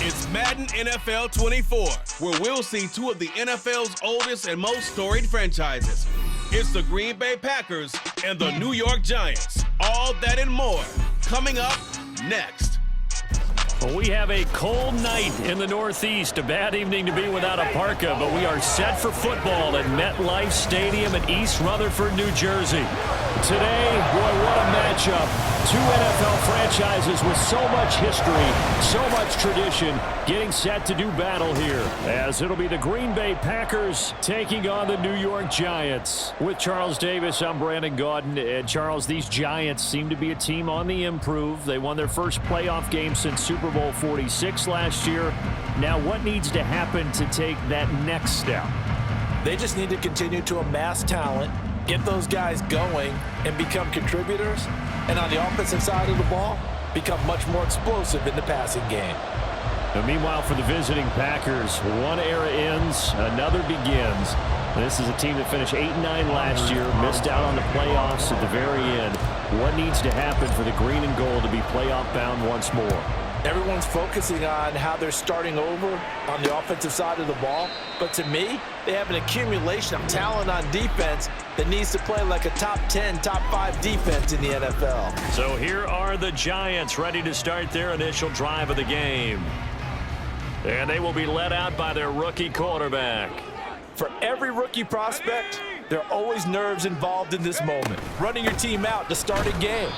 It's Madden NFL 24, where we'll see two of the NFL's oldest and most storied franchises. It's the Green Bay Packers and the New York Giants. All that and more coming up next. Well, we have a cold night in the Northeast. A bad evening to be without a parka, but we are set for football at MetLife Stadium in East Rutherford, New Jersey. Today, boy, what a matchup. Two NFL franchises with so much history, so much tradition, getting set to do battle here, as it'll be the Green Bay Packers taking on the New York Giants. With Charles Davis, I'm Brandon Gaudin. And Charles, these Giants seem to be a team on the improve. They won their first playoff game since Super Bowl 46 last year. Now, what needs to happen to take that next step? They just need to continue to amass talent, get those guys going, and become contributors. And on the offensive side of the ball, become much more explosive in the passing game. Now, meanwhile, for the visiting Packers, one era ends, another begins. This is a team that finished 8-9 last year, missed out on the playoffs at the very end. What needs to happen for the green and gold to be playoff bound once more? Everyone's focusing on how they're starting over on the offensive side of the ball. But to me, they have an accumulation of talent on defense that needs to play like a top 10, top 5 defense in the NFL. So here are the Giants ready to start their initial drive of the game. And they will be led out by their rookie quarterback. For every rookie prospect, there are always nerves involved in this moment. Running your team out to start a game.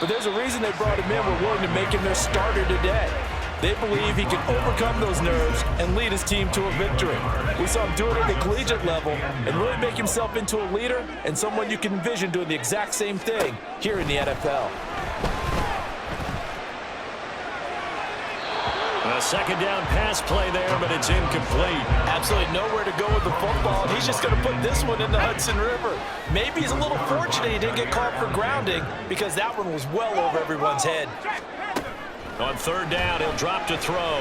But there's a reason they brought him in. We're willing to make him their starter today. They believe he can overcome those nerves and lead his team to a victory. We saw him do it at the collegiate level and really make himself into a leader and someone you can envision doing the exact same thing here in the NFL. A second down pass play there, but it's incomplete. Absolutely nowhere to go with the football, and he's just going to put this one in the Hudson River. Maybe he's a little fortunate he didn't get called for grounding because that one was well over everyone's head. On third down, he'll drop to throw.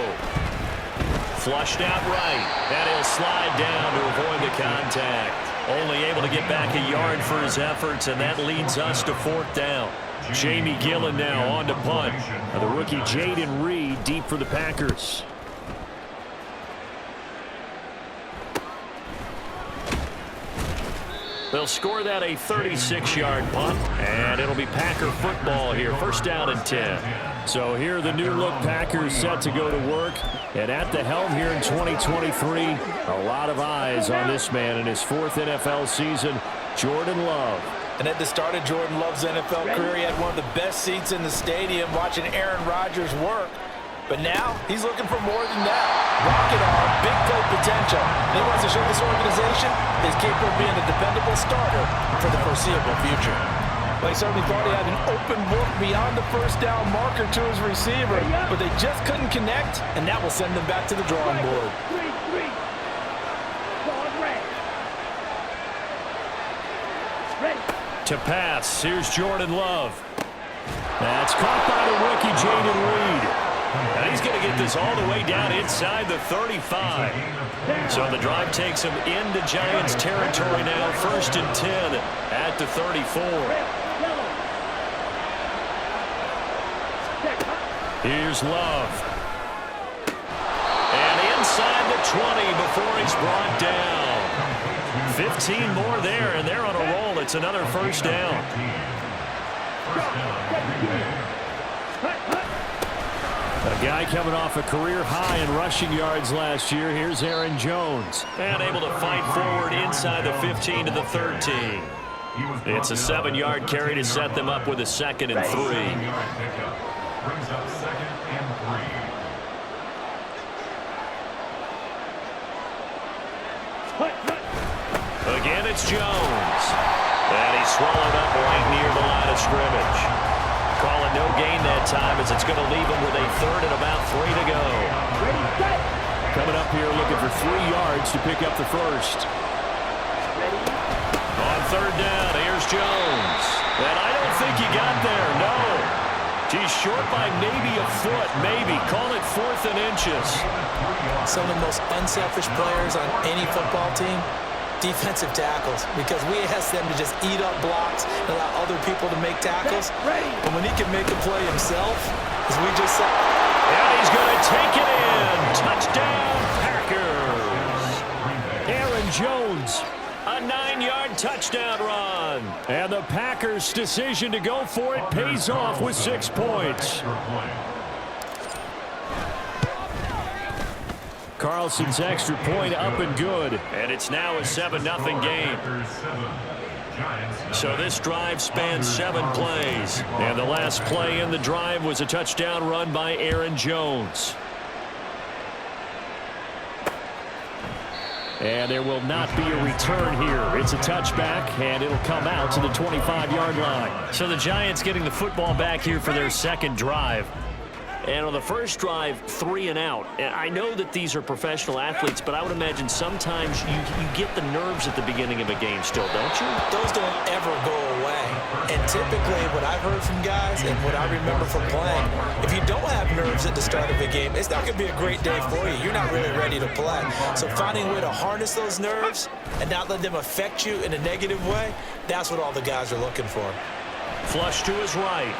Flushed out right, and he'll slide down to avoid the contact. Only able to get back a yard for his efforts, and that leads us to fourth down. Jamie Gillen now on to punt. The rookie Jaden Reed deep for the Packers. They'll score that a 36-yard punt, and it'll be Packer football here. First down and 10. So here the new-look Packers set to go to work. And at the helm here in 2023, a lot of eyes on this man in his fourth NFL season, Jordan Love. And at the start of Jordan Love's NFL career, he had one of the best seats in the stadium watching Aaron Rodgers work. But now, he's looking for more than that. Rocket arm, big play potential. And he wants to show this organization he's capable of being a dependable starter for the foreseeable future. Well, he certainly thought he had an open look beyond the first down marker to his receiver, but they just couldn't connect, and that will send them back to the drawing board. To pass, here's Jordan Love. That's caught by the rookie Jaden Reed. And he's going to get this all the way down inside the 35. So the drive takes him into Giants territory now, first and 10 at the 34. Here's Love. And inside the 20 before he's brought down. 15 more there, and they're on a roll. It's another first down. A guy coming off a career high in rushing yards last year. Here's Aaron Jones. And able to fight forward inside the 15 to the 13. It's a 7-yard carry to set them up with a second and 3. Brings up second and 3. Again, it's Jones. And he's swallowed up right near the line of scrimmage. Calling no gain that time as it's going to leave him with a third and about 3 to go. Coming up here looking for 3 yards to pick up the first. On third down, here's Jones. And I don't think he got there, no. He's short by maybe a foot, maybe. Call it 4th and inches. Some of the most unselfish players on any football team, defensive tackles, because we ask them to just eat up blocks and allow other people to make tackles. And when he can make a play himself, as we just said. And he's going to take it in. A 9-yard touchdown run. And the Packers' decision to go for it pays off with 6 points. Carlson's extra point up and good. And it's now a 7-0 game. So this drive spans 7 plays. And the last play in the drive was a touchdown run by Aaron Jones. And there will not be a return here. It's a touchback, and it'll come out to the 25-yard line. So the Giants getting the football back here for their second drive. And on the first drive, 3 and out. And I know that these are professional athletes, but I would imagine sometimes you get the nerves at the beginning of a game still, don't you? Those don't ever go away. And typically what I've heard from guys and what I remember from playing, if you don't have nerves at the start of a game, it's not going to be a great day for you. You're not really ready to play. So finding a way to harness those nerves and not let them affect you in a negative way, that's what all the guys are looking for. Flush to his right.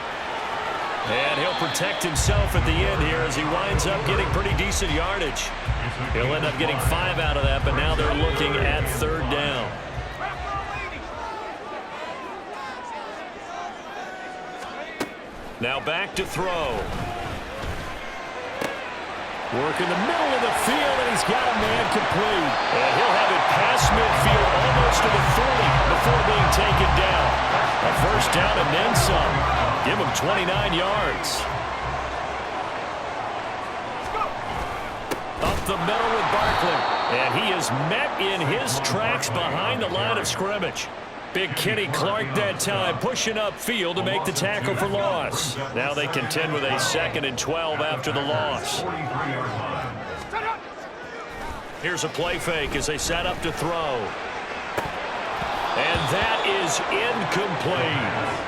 And he'll protect himself at the end here as he winds up getting pretty decent yardage. He'll end up getting 5 out of that, but now they're looking at 3rd down. Now back to throw. Work in the middle of the field, and he's got a man complete. And he'll have it past midfield almost to the 40 before being taken down. A first down and then some. Give him 29 yards. Up the middle with Barkley. And he is met in his tracks behind the line of scrimmage. Big Kenny Clark that time pushing upfield to make the tackle for loss. Now they contend with a 2nd and 12 after the loss. Here's a play fake as they set up to throw. And that is incomplete.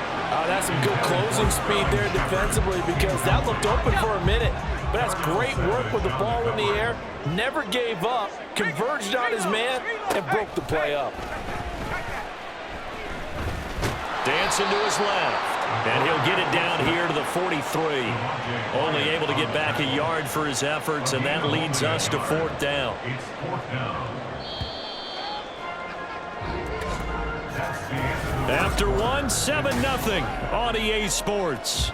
That's some good closing speed there defensively because that looked open for a minute. But that's great work with the ball in the air. Never gave up, converged on his man, and broke the play up. Dancing to his left. And he'll get it down here to the 43. Only able to get back a yard for his efforts, and that leads us to 4th down. It's 4th down. After 7-0 on EA Sports.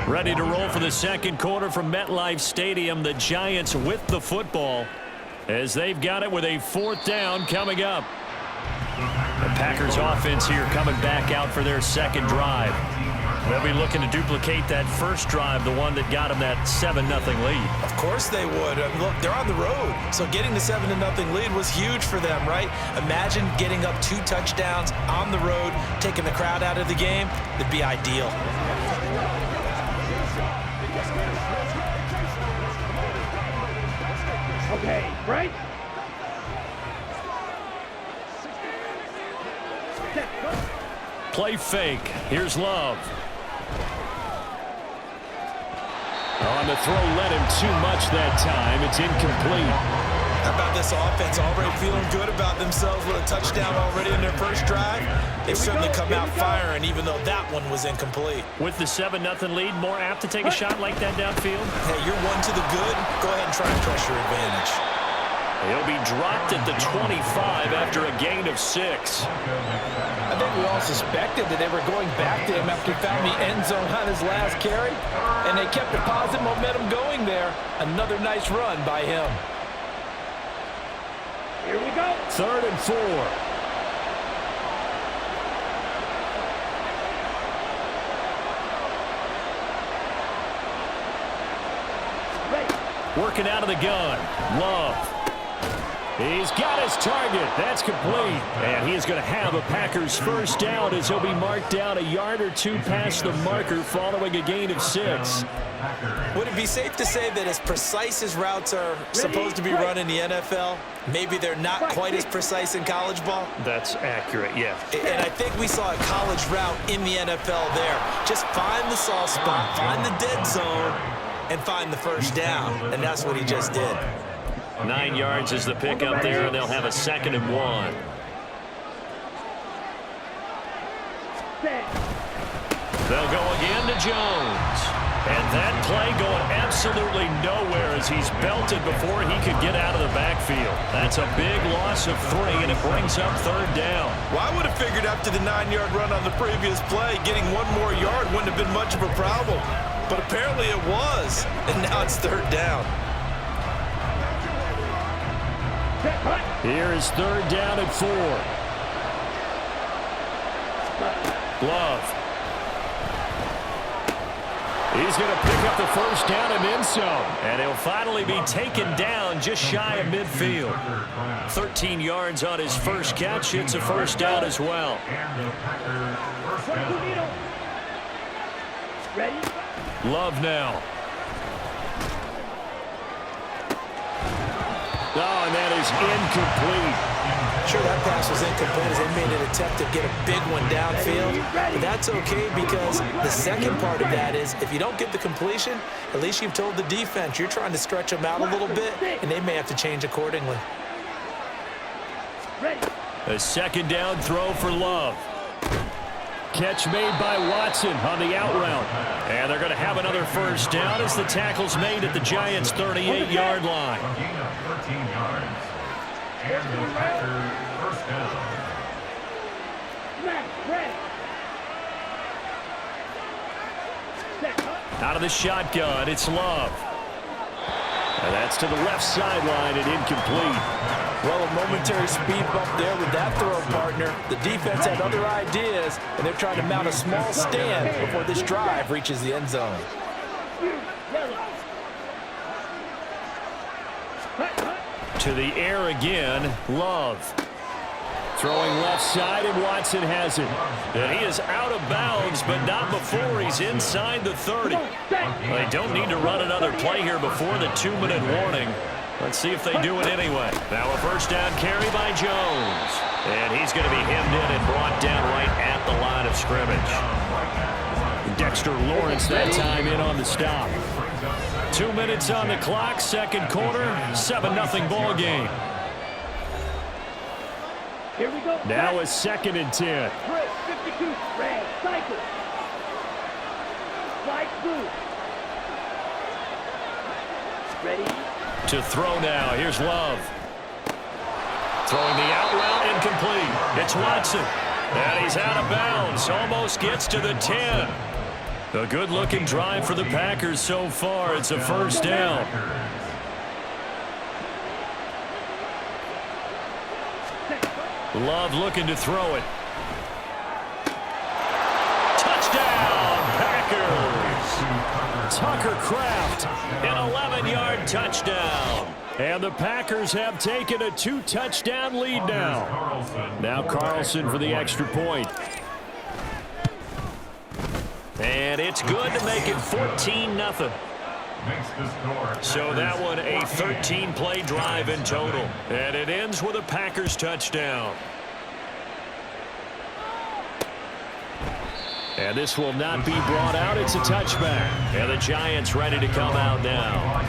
Ready to roll for the second quarter from MetLife Stadium. The Giants with the football as they've got it with a 4th down coming up. The Packers offense here coming back out for their second drive. They'll be looking to duplicate that first drive, the one that got them that 7-0 lead. Of course they would. Look, they're on the road, so getting the 7-0 lead was huge for them, right? Imagine getting up 2 touchdowns on the road, taking the crowd out of the game. It'd be ideal. Okay, right? Play fake. Here's Love. On the throw, led him too much that time. It's incomplete. How about this offense already feeling good about themselves with a touchdown already in their first drive? They've certainly come out firing, even though that one was incomplete. With the 7-0 lead, more apt to take a shot like that downfield? Hey, you're 1 to the good. Go ahead and try and press your advantage. He'll be dropped at the 25 after a gain of 6. I think we all suspected that they were going back to him after he found the end zone on his last carry, and they kept the positive momentum going there. Another nice run by him. Here we go. 3rd and 4. Working out of the gun. Love. He's got his target. That's complete. And he is going to have a Packers first down as he'll be marked down a yard or 2 past the marker following a gain of 6. Would it be safe to say that as precise as routes are supposed to be run in the NFL, maybe they're not quite as precise in college ball? That's accurate, yeah. And I think we saw a college route in the NFL there. Just find the soft spot, find the dead zone, and find the first down. And that's what he just did. 9 yards is the pickup there, and they'll have a 2nd and 1. They'll go again to Jones. And that play going absolutely nowhere as he's belted before he could get out of the backfield. That's a big loss of 3, and it brings up 3rd down. Well, I would have figured after the 9-yard run on the previous play, getting 1 more yard wouldn't have been much of a problem. But apparently it was, and now it's 3rd down. Here is 3rd down at 4. Love. He's going to pick up the 1st down and then some. And he'll finally be taken down just shy of midfield. 13 yards on his first catch. It's a 1st down as well. Love now. Oh, and that is incomplete. Sure, that pass was incomplete as they made an attempt to get a big one downfield. But that's okay because the second part of that is if you don't get the completion, at least you've told the defense you're trying to stretch them out a little bit, and they may have to change accordingly. A 2nd down throw for Love. Catch made by Watson on the out route. And they're going to have another 1st down as the tackle's made at the Giants' 38-yard line. 13 yards. And the Packers 1st down. Out of the shotgun, it's Love. And that's to the left sideline and incomplete. Well, a momentary speed bump there with that throw, partner. The defense had other ideas, and they're trying to mount a small stand before this drive reaches the end zone. To the air again, Love. Throwing left side, and Watson has it. And he is out of bounds, but not before he's inside the 30. They don't need to run another play here before the 2-minute warning. Let's see if they do it anyway. Now a 1st down carry by Jones. And he's going to be hemmed in and brought down right at the line of scrimmage. Dexter Lawrence that time in on the stop. 2 minutes on the clock, 2nd quarter, 7-0 ball game. Here we go. Now a 2nd and 10. 52, red, cycle. Slide through. Ready? To throw now. Here's Love. Throwing the out route, incomplete. It's Watson. And he's out of bounds. Almost gets to the 10. A good-looking drive for the Packers so far. It's a 1st down. Love looking to throw it. Touchdown, Packers! Tucker Kraft, an 11-yard touchdown. And the Packers have taken a 2-touchdown lead now. Now Carlson for the extra point. And it's good to make it 14-0. So that one a 13-play drive in total. And it ends with a Packers touchdown. And this will not be brought out. It's a touchback. And the Giants ready to come out now.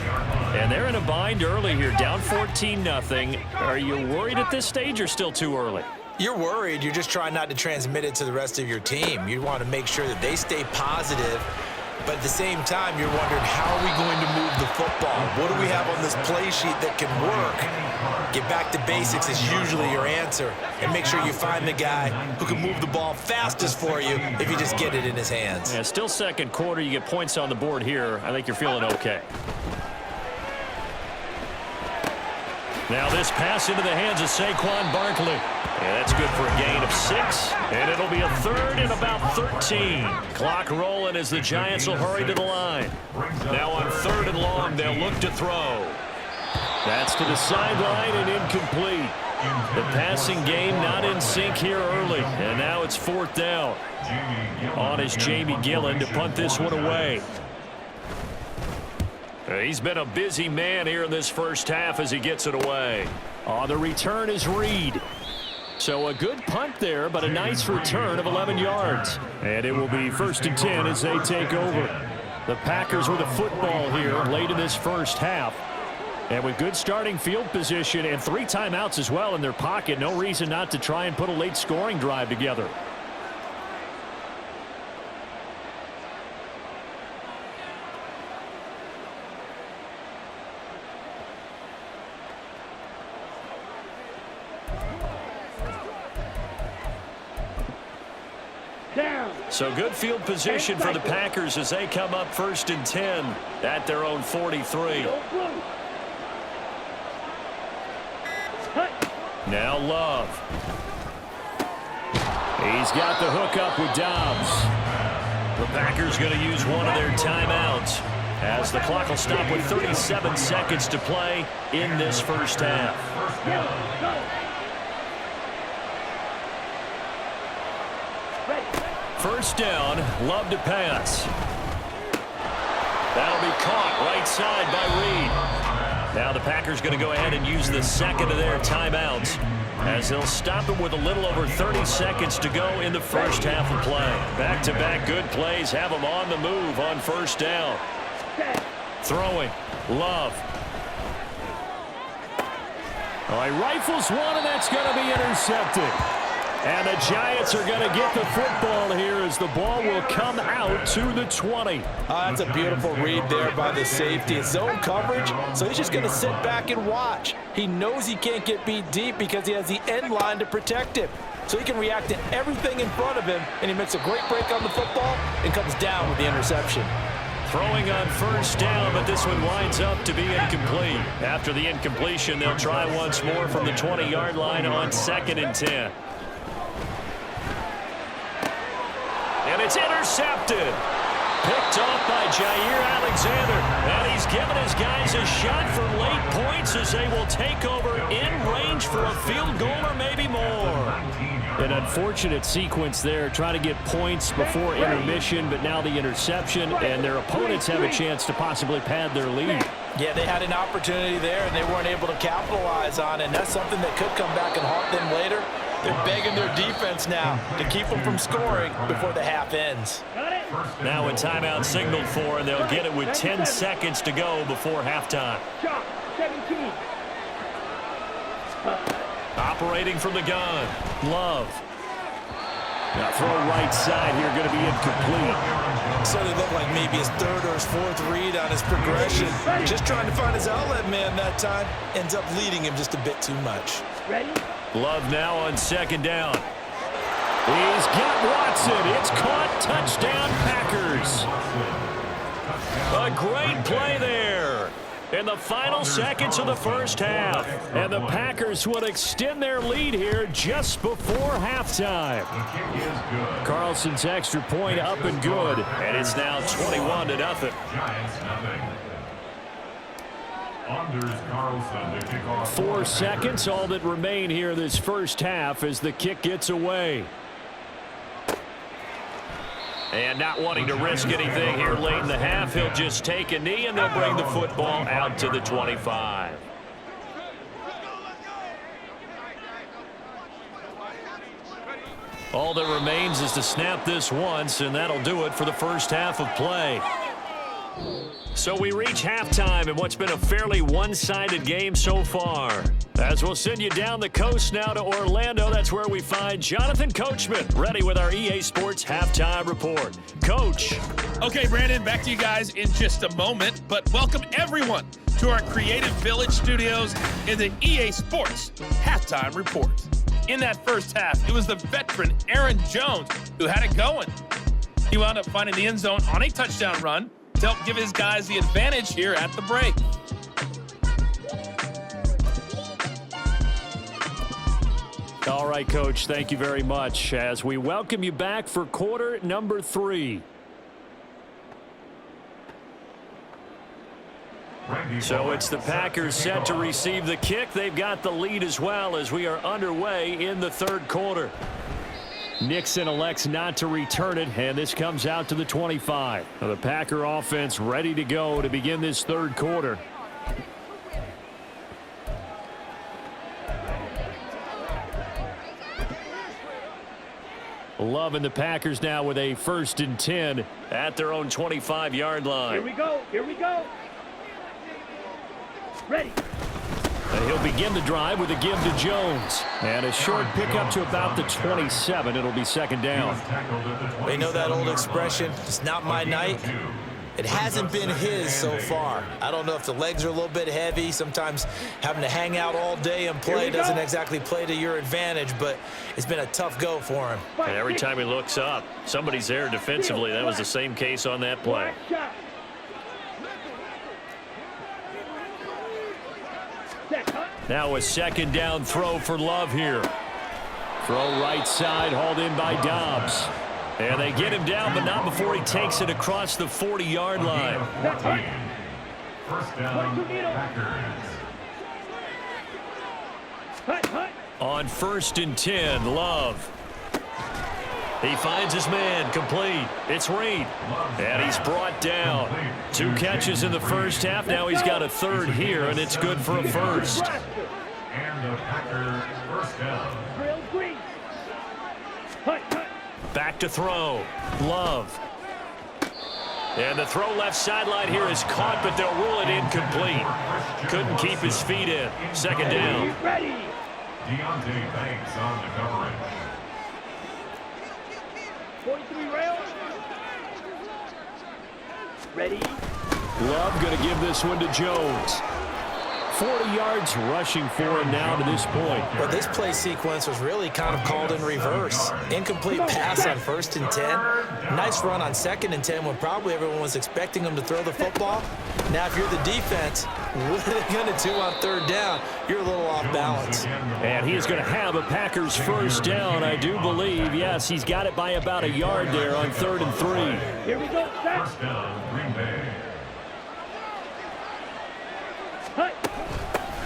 And they're in a bind early here, down 14-0. Are you worried at this stage or still too early? You're worried. You're just trying not to transmit it to the rest of your team. You want to make sure that they stay positive. But at the same time, you're wondering, how are we going to move the football? What do we have on this play sheet that can work? Get back to basics is usually your answer. And make sure you find the guy who can move the ball fastest for you if you just get it in his hands. Yeah, still 2nd quarter. You get points on the board here. I think you're feeling okay. Now this pass into the hands of Saquon Barkley. Yeah, that's good for a gain of 6. And it'll be a 3rd and about 13. Clock rolling as the Giants will hurry to the line. Now on 3rd and long, they'll look to throw. That's to the sideline and incomplete. The passing game not in sync here early. And now it's 4th down. On is Jamie Gillen to punt this one away. He's been a busy man here in this first half as he gets it away. On the return is Reed. So a good punt there, but a nice return of 11 yards. And it will be 1st and 10 as they take over. The Packers with a football here late in this first half. And with good starting field position and 3 timeouts as well in their pocket, no reason not to try and put a late scoring drive together. So good field position for the Packers as they come up 1st and 10 at their own 43. Now Love. He's got the hook up with Dobbs. The Packers going to use one of their timeouts as the clock will stop with 37 seconds to play in this first half. First down, Love to pass. That'll be caught right side by Reed. Now the Packers going to go ahead and use the second of their timeouts as they'll stop it with a little over 30 seconds to go in the first half of play. Back-to-back good plays have them on the move on first down. Throwing, Love. All right, rifles one, and that's going to be intercepted. And the Giants are going to get the football here as the ball will come out to the 20. That's a beautiful read there by the safety. It's zone coverage, so he's just going to sit back and watch. He knows he can't get beat deep because he has the end line to protect him. So he can react to everything in front of him, and he makes a great break on the football and comes down with the interception. Throwing on first down, but this one winds up to be incomplete. After the incompletion, they'll try once more from the 20-yard line on 2nd and 10. And it's intercepted. Picked off by Jair Alexander. And he's given his guys a shot for late points as they will take over in range for a field goal or maybe more. An unfortunate sequence there, trying to get points before intermission, but now the interception, and their opponents have a chance to possibly pad their lead. Yeah, they had an opportunity there, and they weren't able to capitalize on it, and that's something that could come back and haunt them later. They're begging their defense now to keep them from scoring before the half ends. Now a timeout signaled for, and they'll get it with 10 seconds to go before halftime. 17. Operating from the gun, Love. Now throw right side here, going to be incomplete. So they look like maybe his 3rd or his 4th read on his progression. Just trying to find his outlet man that time. Ends up leading him just a bit too much. Ready? Love now on 2nd down. He's got Watson. It's caught. Touchdown, Packers. A great play there in the final seconds of the first half. And the Packers would extend their lead here just before halftime. Carlson's extra point up and good. And it's now 21-0. Giants nothing. Anders Carlson to kick off. 4 seconds, all that remain here this first half as the kick gets away. And not wanting to risk anything here late in the half, he'll just take a knee and they'll bring the football out to the 25. All that remains is to snap this once, and that'll do it for the first half of play. So we reach halftime in what's been a fairly one-sided game so far. As we'll send you down the coast now to Orlando, that's where we find Jonathan Coachman, ready with our EA Sports Halftime Report. Coach. Okay, Brandon, back to you guys in just a moment, but welcome everyone to our Creative Village studios in the EA Sports Halftime Report. In that first half, it was the veteran Aaron Jones who had it going. He wound up finding the end zone on a touchdown run to help give his guys the advantage here at the break. All right, Coach, thank you very much as we welcome you back for quarter number 3. So it's the Packers set to receive the kick. They've got the lead as well as we are underway in the 3rd quarter. Nixon elects not to return it, and this comes out to the 25. Now the Packer offense ready to go to begin this 3rd quarter. Love and the Packers now with a 1st and 10 at their own 25-yard line. Here we go. Here we go. Ready. And he'll begin the drive with a give to Jones. And a short pickup to about the 27. It'll be 2nd down. They know that old expression, it's not my night. It hasn't been his so far. I don't know if the legs are a little bit heavy. Sometimes having to hang out all day and play doesn't exactly play to your advantage, but it's been a tough go for him. And every time he looks up, somebody's there defensively. That was the same case on that play. Now a second down throw for Love here. Throw right side, hauled in by Dobbs. And they get him down, but not before he takes it across the 40-yard line. First down, Packers. On 1st and 10, Love. He finds his man, complete. It's Reed, and he's brought down. 2 catches in the first half. Now he's got a third here, and it's good for a first. And the Packers first down. Back to throw. Love. And the throw left sideline here is caught, but they'll rule it incomplete. Couldn't keep his feet in. Second down. Deontay Banks on the coverage. 43 rails. Ready. Love going to give this one to Jones. 40 yards rushing for him now to this point. But this play sequence was really kind of called in reverse. Incomplete pass on 1st and 10. Nice run on 2nd and 10 when probably everyone was expecting him to throw the football. Now, if you're the defense, what are they going to do on 3rd down? You're a little off balance. And he is going to have a Packers first down, I do believe. Yes, he's got it by about a yard there on 3rd and 3. Here we go, set. First down, Green Bay.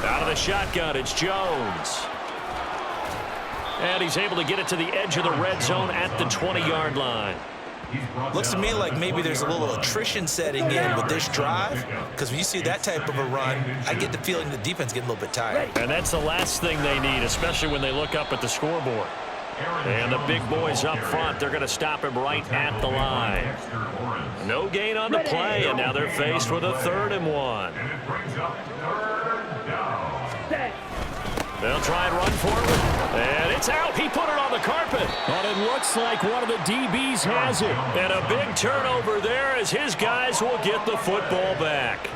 Out of the shotgun, it's Jones. And he's able to get it to the edge of the red zone at the 20-yard line. Looks to me like maybe there's a little attrition setting in with this drive, because when you see that type of a run, I get the feeling the defense getting a little bit tired. And that's the last thing they need, especially when they look up at the scoreboard. And the big boys up front, they're going to stop him right at the line. No gain on the play, and now they're faced with a 3rd and 1. And it brings up 3rd down. They'll try and run for it, and it's out. He put it on the carpet, and it looks like one of the DBs has it. And a big turnover there as his guys will get the football back.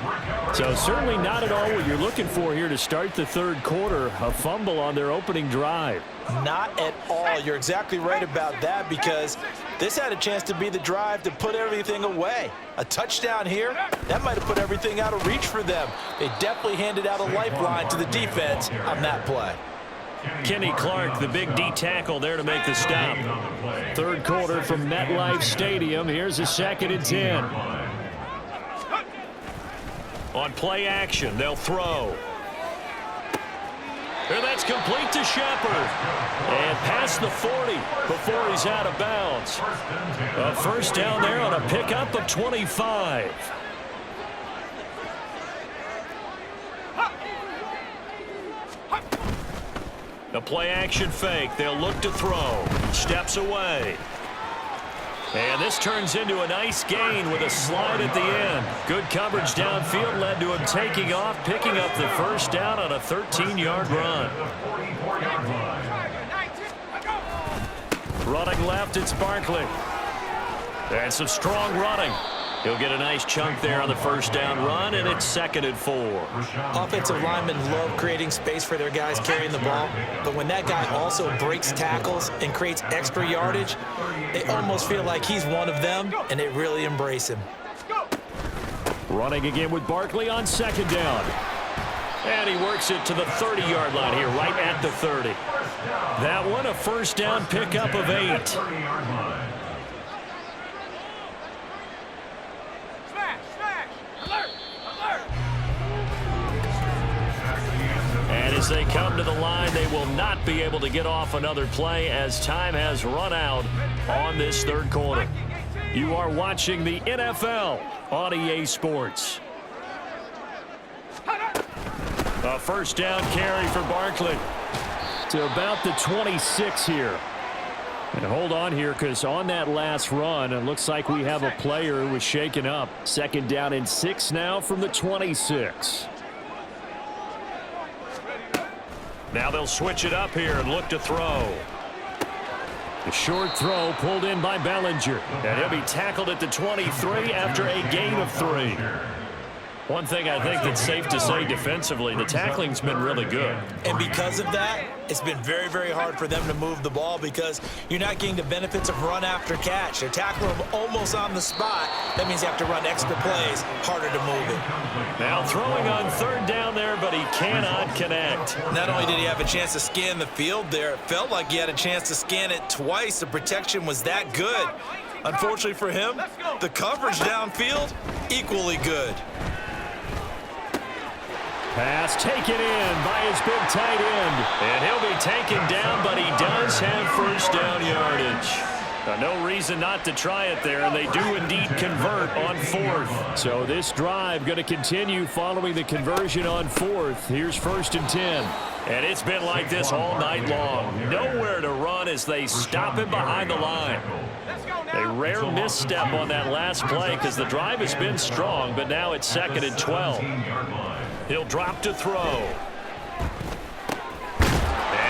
So certainly not at all what you're looking for here to start the 3rd quarter, a fumble on their opening drive. Not at all. You're exactly right about that, because this had a chance to be the drive to put everything away. A touchdown here, that might have put everything out of reach for them. They definitely handed out a lifeline to the defense on that play. Kenny Clark, the big D tackle there to make the stop. 3rd quarter from MetLife Stadium. Here's a 2nd and 10. On play action, they'll throw. And that's complete to Shepard. And past the 40 before he's out of bounds. A first down there on a pickup of 25. The play action fake. They'll look to throw. Steps away. And this turns into a nice gain with a slide at the end. Good coverage downfield led to him taking off, picking up the first down on a 13-yard run. Running left, it's Barkley. And some strong running. He'll get a nice chunk there on the first down run, and it's 2nd and 4. Offensive linemen love creating space for their guys carrying the ball, but when that guy also breaks tackles and creates extra yardage, they almost feel like he's one of them, and they really embrace him. Running again with Barkley on 2nd down. And he works it to the 30-yard line here, right at the 30. That one, a first down pickup of 8. And as they come to the line, they will not be able to get off another play as time has run out on this 3rd quarter. You are watching the NFL on EA Sports. A first down carry for Barkley to about the 26 here. And hold on here, because on that last run, it looks like we have a player who was shaken up. 2nd down and 6 now from the 26. Now they'll switch it up here and look to throw. A short throw pulled in by Bellinger. And he'll be tackled at the 23 after a gain of 3. One thing I think that's safe to say defensively, the tackling's been really good. And because of that, it's been very, very hard for them to move the ball because you're not getting the benefits of run after catch. They're tackling them almost on the spot. That means you have to run extra plays, harder to move it. Now throwing on 3rd down there, but he cannot connect. Not only did he have a chance to scan the field there, it felt like he had a chance to scan it twice. The protection was that good. Unfortunately for him, the coverage downfield, equally good. Pass taken in by his big tight end. And he'll be taken down, but he does have 1st down yardage. No reason not to try it there, and they do indeed convert on 4th. So this drive going to continue following the conversion on 4th. Here's 1st and 10. And it's been like this all night long. Nowhere to run as they stop him behind the line. A rare misstep on that last play because the drive has been strong, but now it's 2nd and 12. He'll drop to throw. And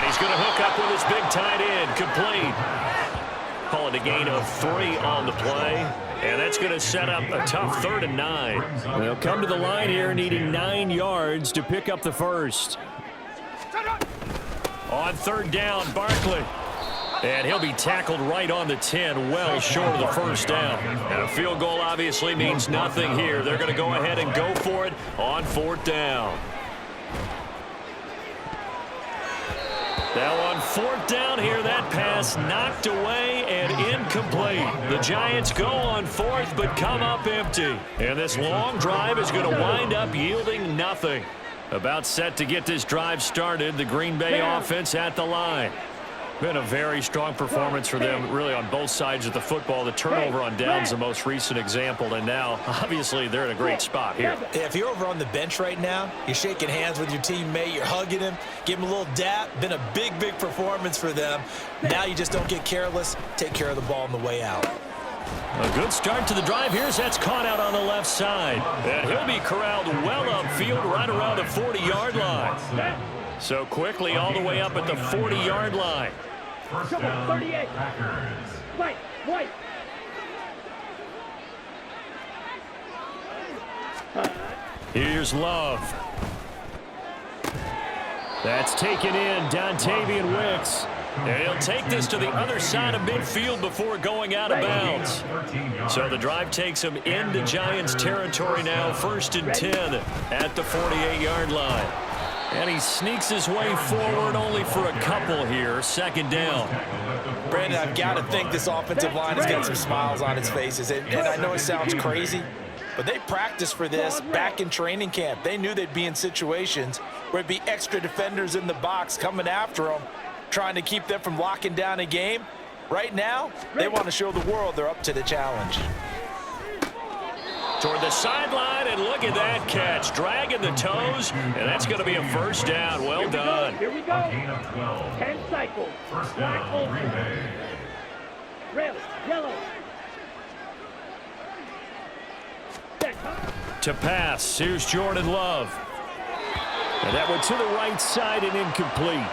he's going to hook up with his big tight end. Complete. Call it a gain of 3 on the play. And that's going to set up a tough 3rd and 9. They'll come to the line here needing 9 yards to pick up the 1st. On 3rd down, Barkley. And he'll be tackled right on the 10, well short of the 1st down. And a field goal obviously means nothing here. They're going to go ahead and go for it on 4th down. Now on 4th down here, that pass knocked away and incomplete. The Giants go on 4th but come up empty. And this long drive is going to wind up yielding nothing. About set to get this drive started, the Green Bay offense at the line. Been a very strong performance for them, really, on both sides of the football. The turnover on downs the most recent example, and now, obviously, they're in a great spot here. Yeah, if you're over on the bench right now, you're shaking hands with your teammate, you're hugging him, give him a little dap. Been a big, big performance for them. Now you just don't get careless. Take care of the ball on the way out. A good start to the drive. Here's that's caught out on the left side. And he'll be corralled well upfield right around the 40-yard line. So quickly all the way up at the 40-yard line. Come on, 38. White. Here's Love. That's taken in, Dontavian Wicks. And he'll take this to the other side of midfield before going out of bounds. So the drive takes him into Giants territory now, 1st and 10 at the 48-yard line. And he sneaks his way forward only for a couple here, 2nd down. Brandon, I've got to think this offensive line has got some smiles on its faces. And I know it sounds crazy, but they practiced for this back in training camp. They knew they'd be in situations where it'd be extra defenders in the box coming after them, trying to keep them from locking down a game. Right now, they want to show the world they're up to the challenge. Toward the sideline, and look at that catch. Dragging the toes, and that's going to be a 1st down. Well done. Here we go. 10 cycles. First down, Green Bay. Red, yellow. To pass, here's Jordan Love. And that went to the right side and incomplete.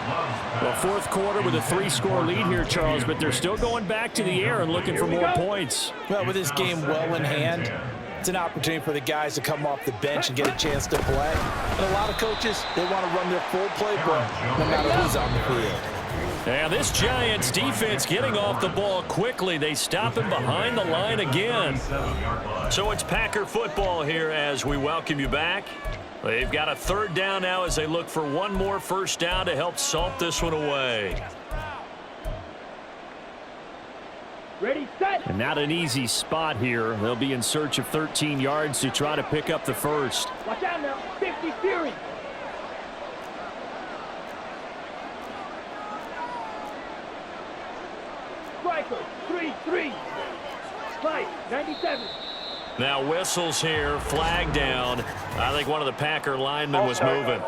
Well, 4th quarter with a 3-score lead here, Charles, but they're still going back to the air and looking for more points. Well, with this game well in hand, it's an opportunity for the guys to come off the bench and get a chance to play. And a lot of coaches, they want to run their full playbook no matter who's on the field. And this Giants defense getting off the ball quickly. They stop him behind the line again. So it's Packer football here as we welcome you back. They've got a 3rd down now as they look for one more 1st down to help salt this one away. Ready, set. And not an easy spot here. They'll be in search of 13 yards to try to pick up the 1st. Watch out now. 50 Fury. Striker, 3-3. Fight, 97. Now whistles here, flag down. I think one of the Packer linemen was moving.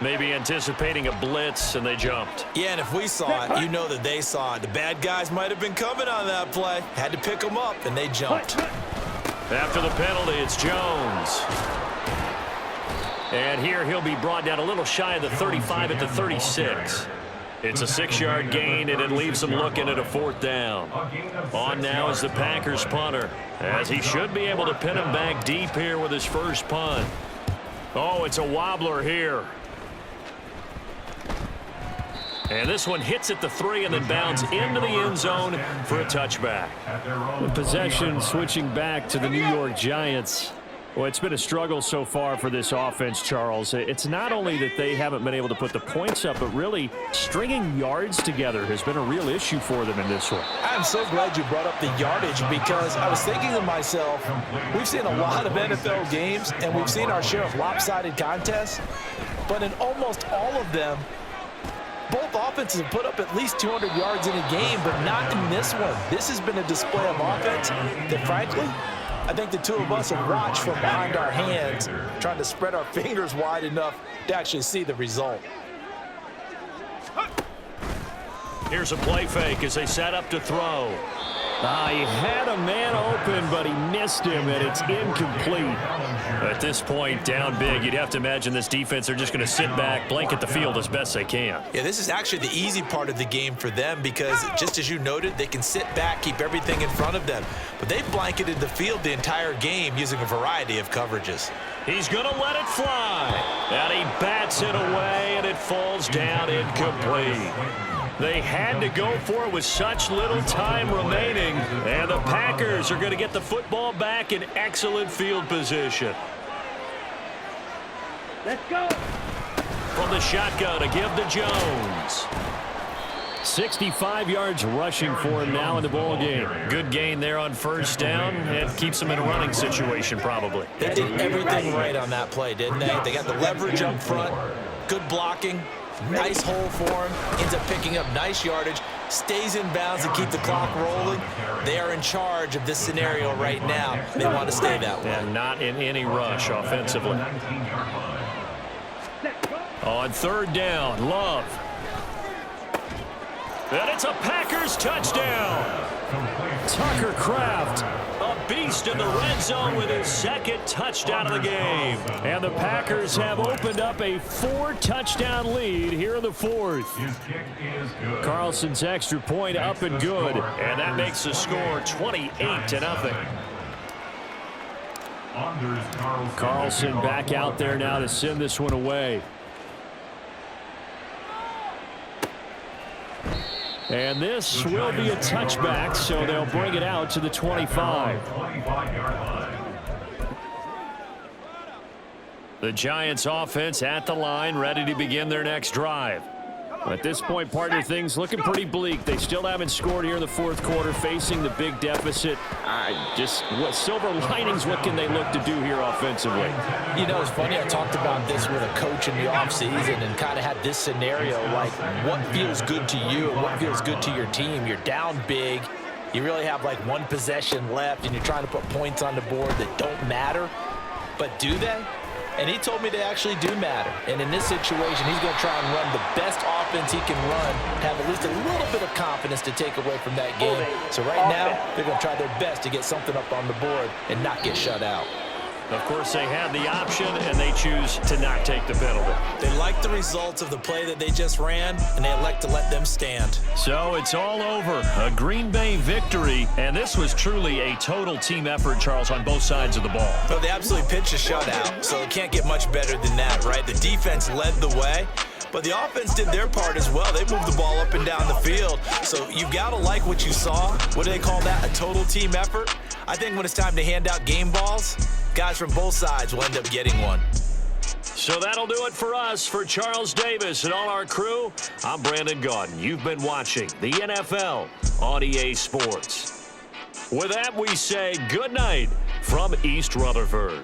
Maybe anticipating a blitz, and they jumped. Yeah, and if we saw it, you know that they saw it. The bad guys might have been coming on that play. Had to pick them up, and they jumped. After the penalty, it's Jones. And here he'll be brought down a little shy of the 35 at the 36. It's a 6-yard gain, and it leaves them looking at a 4th down. On now is the Packers punter, as he should be able to pin him back deep here with his first punt. Oh, it's a wobbler here. And this one hits at the 3 and then bounds into the end zone for a touchback. The Possession switching back to the New York Giants. Well, it's been a struggle so far for this offense, Charles. It's not only that they haven't been able to put the points up, but really stringing yards together has been a real issue for them in this one. I'm so glad you brought up the yardage, because I was thinking to myself, we've seen a lot of NFL games, and we've seen our share of lopsided contests, but in almost all of them, both offenses have put up at least 200 yards in a game, but not in this one. This has been a display of offense that, frankly, I think the two of us have watched from behind our hands, trying to spread our fingers wide enough to actually see the result. Here's a play fake as they set up to throw. He had a man open, but he missed him, and it's incomplete. At this point, down big, you'd have to imagine this defense are just going to sit back, blanket the field as best they can. Yeah, this is actually the easy part of the game for them, because just as you noted, they can sit back, keep everything in front of them. But they've blanketed the field the entire game using a variety of coverages. He's going to let it fly. And he bats it away, and it falls down incomplete. They had to go for it with such little time remaining. And the Packers are going to get the football back in excellent field position. Let's go. From the shotgun to give to Jones. 65 yards rushing for him now in the ball game. Good gain there on first down, and keeps him in a running situation probably. They did everything right on that play, didn't they? They got the leverage up front, good blocking, nice hole for him, ends up picking up nice yardage, stays in bounds to keep the clock rolling. They are in charge of this scenario right now. They want to stay that way. And not in any rush offensively. On third down, Love. And it's a Packers touchdown. Tucker Kraft, a beast in the red zone with his second touchdown of the game. And the Packers have opened up a 4-touchdown lead here in the 4th. Carlson's extra point up and good. And that makes the score 28-0. Carlson back out there now to send this one away. And this will be a touchback, so they'll bring it out to the 25. The Giants offense at the line, ready to begin their next drive. At this point, partner, things looking pretty bleak. They still haven't scored here in the 4th quarter, facing the big deficit. What silver linings, what can they look to do here offensively? You know, it's funny, I talked about this with a coach in the offseason and kind of had this scenario, like what feels good to you and what feels good to your team. You're down big. You really have like one possession left, and you're trying to put points on the board that don't matter. But do they? And he told me they actually do matter. And in this situation, he's going to try and run the best offense he can run, have at least a little bit of confidence to take away from that game. So right now, they're going to try their best to get something up on the board and not get shut out. Of course, they had the option, and they choose to not take the penalty. They like the results of the play that they just ran, and they elect to let them stand. So it's all over. A Green Bay victory, and this was truly a total team effort, Charles, on both sides of the ball. Well, they absolutely pitched a shutout, so it can't get much better than that, right? The defense led the way, but the offense did their part as well. They moved the ball up and down the field, so you got to like what you saw. What do they call that? A total team effort? I think when it's time to hand out game balls, guys from both sides will end up getting one. So that'll do it for us. For Charles Davis and all our crew, I'm Brandon Gaudin. You've been watching the NFL on EA Sports. With that, we say good night from East Rutherford.